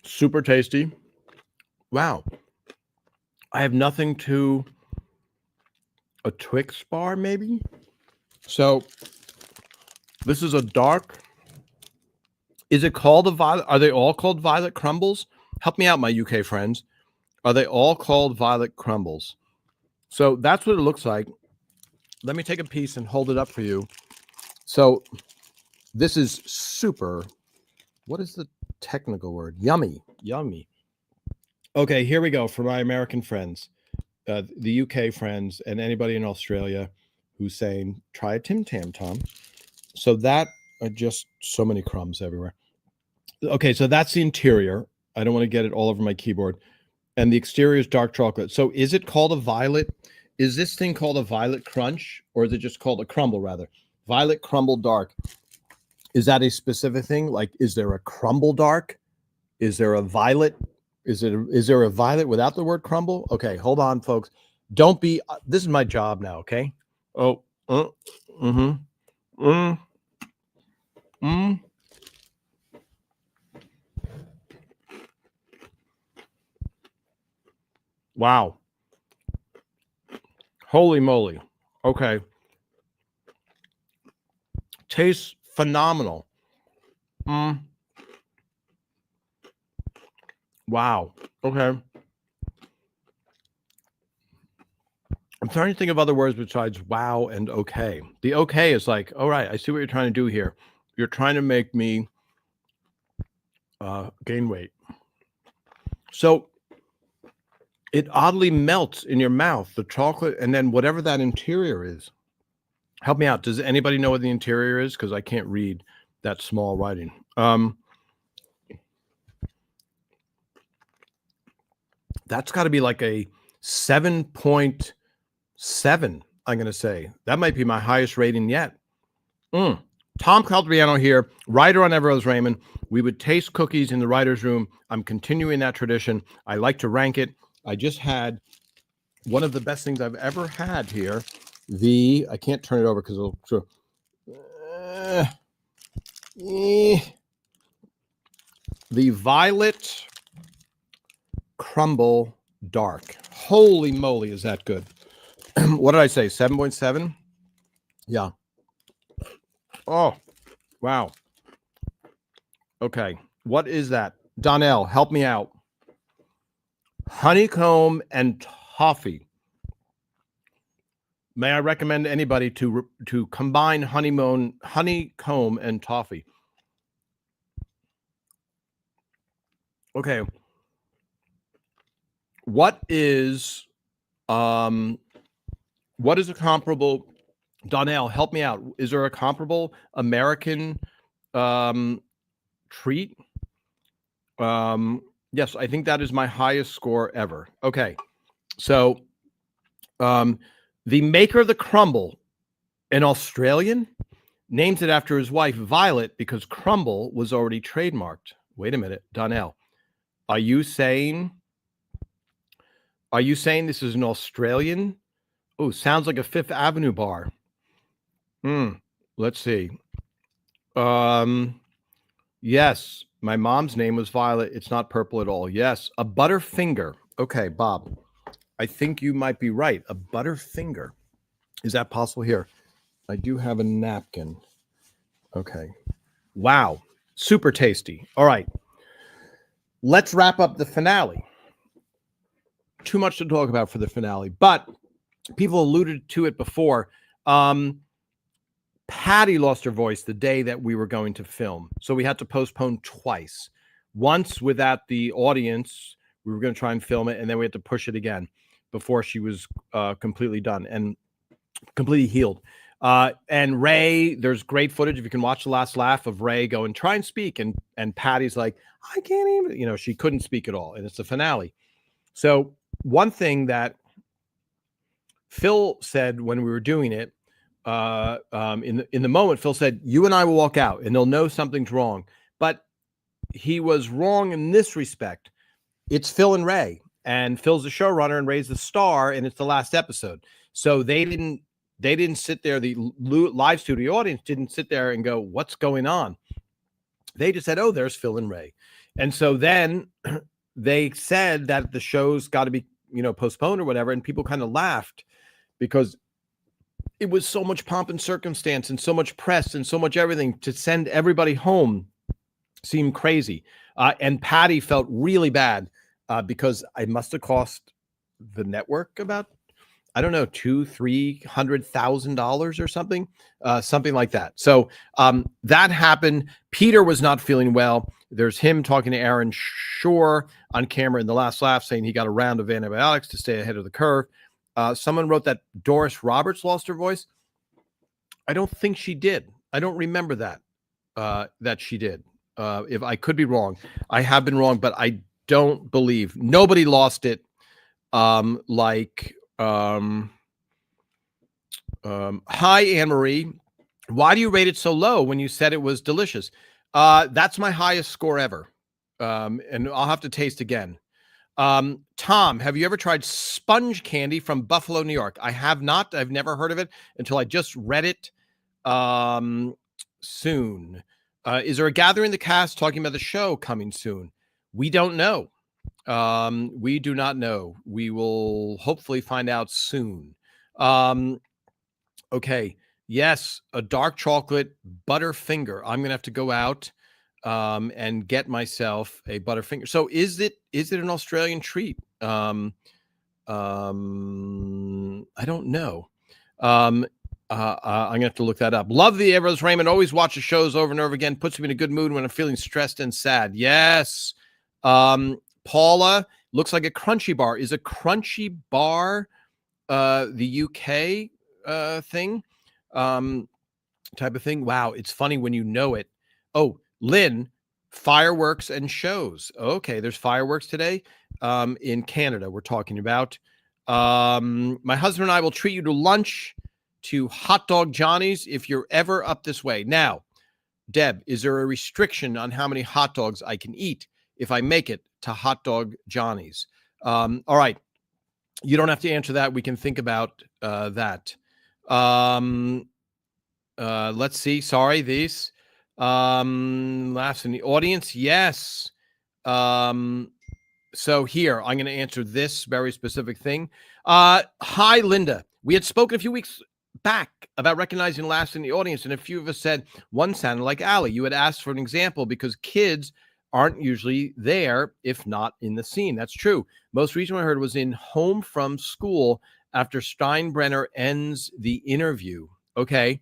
Super tasty. Wow. I have nothing to a Twix bar, maybe. So this is a dark. Is it called a violet? Are they all called Violet Crumbles? Help me out, my UK friends. Are they all called Violet Crumbles? So that's what it looks like. Let me take a piece and hold it up for you. So this is super. What is the technical word. Yummy. Yummy. Okay, here we go for my American friends, the UK friends, and anybody in Australia who's saying, try a Tim Tam, Tom. So that, just so many crumbs everywhere. Okay, so that's the interior. I don't want to get it all over my keyboard. And the exterior is dark chocolate. So is it called a violet? Is this thing called a violet crunch, or is it just called a crumble, rather? Violet crumble dark. Is that a specific thing? Like, is there a crumble dark? Is there a violet? Is there a violet without the word crumble? Okay, hold on, folks. Don't be. This is my job now. Okay. Oh. Wow. Holy moly. Okay. Tastes phenomenal. Wow. Okay. I'm trying to think of other words besides wow and okay. The okay is like, all right, I see what you're trying to do here. You're trying to make me gain weight. So it oddly melts in your mouth, the chocolate, and then whatever that interior is. Help me out. Does anybody know what the interior is? Because I can't read that small writing. That's got to be like a 7.7, I'm going to say. That might be my highest rating yet. Tom Caltabiano here, writer on Everose Raymond. We would taste cookies in the writer's room. I'm continuing that tradition. I like to rank it. I just had one of the best things I've ever had here. I can't turn it over because it'll. The Violet Crumble Dark. Holy moly, is that good? What did I say? 7.7? Yeah. Oh, wow. Okay. What is that? Donnell, help me out. Honeycomb and toffee. May I recommend anybody to combine honeycomb and toffee? Okay. What is a comparable? Donnell, help me out. Is there a comparable American treat? Yes, I think that is my highest score ever. Okay. So the maker of the crumble, an Australian, names it after his wife, Violet, because crumble was already trademarked. Wait a minute, Donnell. Are you saying this is an Australian? Oh, sounds like a Fifth Avenue bar. Let's see. Yes, my mom's name was Violet. It's not purple at all. Yes, a Butterfinger. Okay, Bob, I think you might be right. A Butterfinger. Is that possible? Here, I do have a napkin. Okay. Wow. Super tasty. All right. Let's wrap up the finale. Too much to talk about for the finale, but people alluded to it before. Patty lost her voice the day that we were going to film, so we had to postpone twice. Once without the audience, we were going to try and film it, and then we had to push it again before she was completely done and completely healed. And Ray, there's great footage if you can watch the last laugh of Ray going, try and speak, and Patty's like, I can't even, she couldn't speak at all, and it's the finale. So one thing that Phil said when we were doing it, in the moment, Phil said, you and I will walk out and they'll know something's wrong. But he was wrong in this respect. It's Phil and Ray, and Phil's the showrunner and Ray's the star, and it's the last episode. So they didn't sit there. The live studio audience didn't sit there and go, what's going on? They just said, oh, there's Phil and Ray. And so then they said that the show's got to be, postponed or whatever. And people kind of laughed because it was so much pomp and circumstance and so much press and so much everything to send everybody home seemed crazy. And Patty felt really bad because I must have cost the network about I don't know, $200,000-$300,000 or something, something like that. So that happened. Peter was not feeling well. There's him talking to Aaron Shore on camera in The Last Laugh, saying he got a round of antibiotics to stay ahead of the curve. Someone wrote that Doris Roberts lost her voice. I don't think she did. I don't remember that that she did. If I could be wrong, I have been wrong, but I don't believe nobody lost it. Hi, Anne-Marie. Why do you rate it so low when you said it was delicious? That's my highest score ever. And I'll have to taste again. Tom, have you ever tried sponge candy from Buffalo, New York? I have not. I've never heard of it until I just read it soon. Is there a gathering of the cast talking about the show coming soon? We don't know. We do not know. We will hopefully find out soon. Okay. Yes, a dark chocolate Butterfinger. I'm gonna have to go out and get myself a Butterfinger. So is it an Australian treat? I don't know. I'm gonna have to look that up. Love the Everest Raymond. Always watch the shows over and over again. Puts me in a good mood when I'm feeling stressed and sad. Yes. Paula, looks like a Crunchy Bar. Is a Crunchy Bar the UK thing? Type of thing? Wow, it's funny when you know it. Oh, Lynn, fireworks and shows. Okay, there's fireworks today in Canada we're talking about. My husband and I will treat you to lunch to Hot Dog Johnny's if you're ever up this way. Now, Deb, is there a restriction on how many hot dogs I can eat if I make it to Hot Dog Johnny's? All right. You don't have to answer that. We can think about that. Let's see. Sorry, these laughs in the audience. Yes. So here, I'm going to answer this very specific thing. Hi, Linda. We had spoken a few weeks back about recognizing laughs in the audience, and a few of us said one sounded like Allie. You had asked for an example because kids aren't usually there, if not in the scene. That's true. Most recent I heard was in Home from School after Steinbrenner ends the interview. Okay.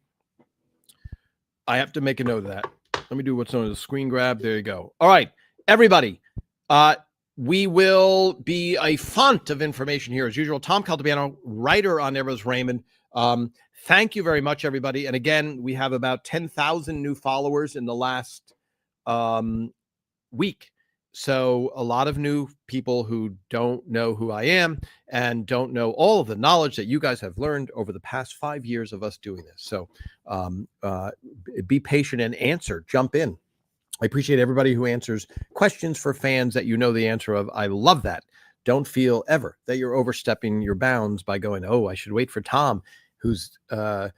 I have to make a note of that. Let me do what's known as a screen grab. There you go. All right, everybody. We will be a font of information here as usual. Tom Caltabiano, writer on Everest Raymond. Thank you very much, everybody. And again, we have about 10,000 new followers in the last week. So a lot of new people who don't know who I am and don't know all of the knowledge that you guys have learned over the past 5 years of us doing this. So be patient and answer. Jump in. I appreciate everybody who answers questions for fans that you know the answer of. I love that. Don't feel ever that you're overstepping your bounds by going, oh, I should wait for Tom, who's going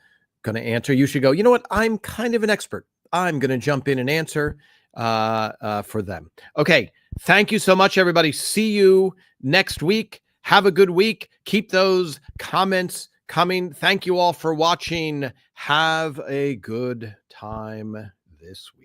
to answer. You should go, you know what? I'm kind of an expert. I'm going to jump in and answer for them. Okay. Thank you so much, everybody. See you next week. Have a good week. Keep those comments coming. Thank you all for watching. Have a good time this week.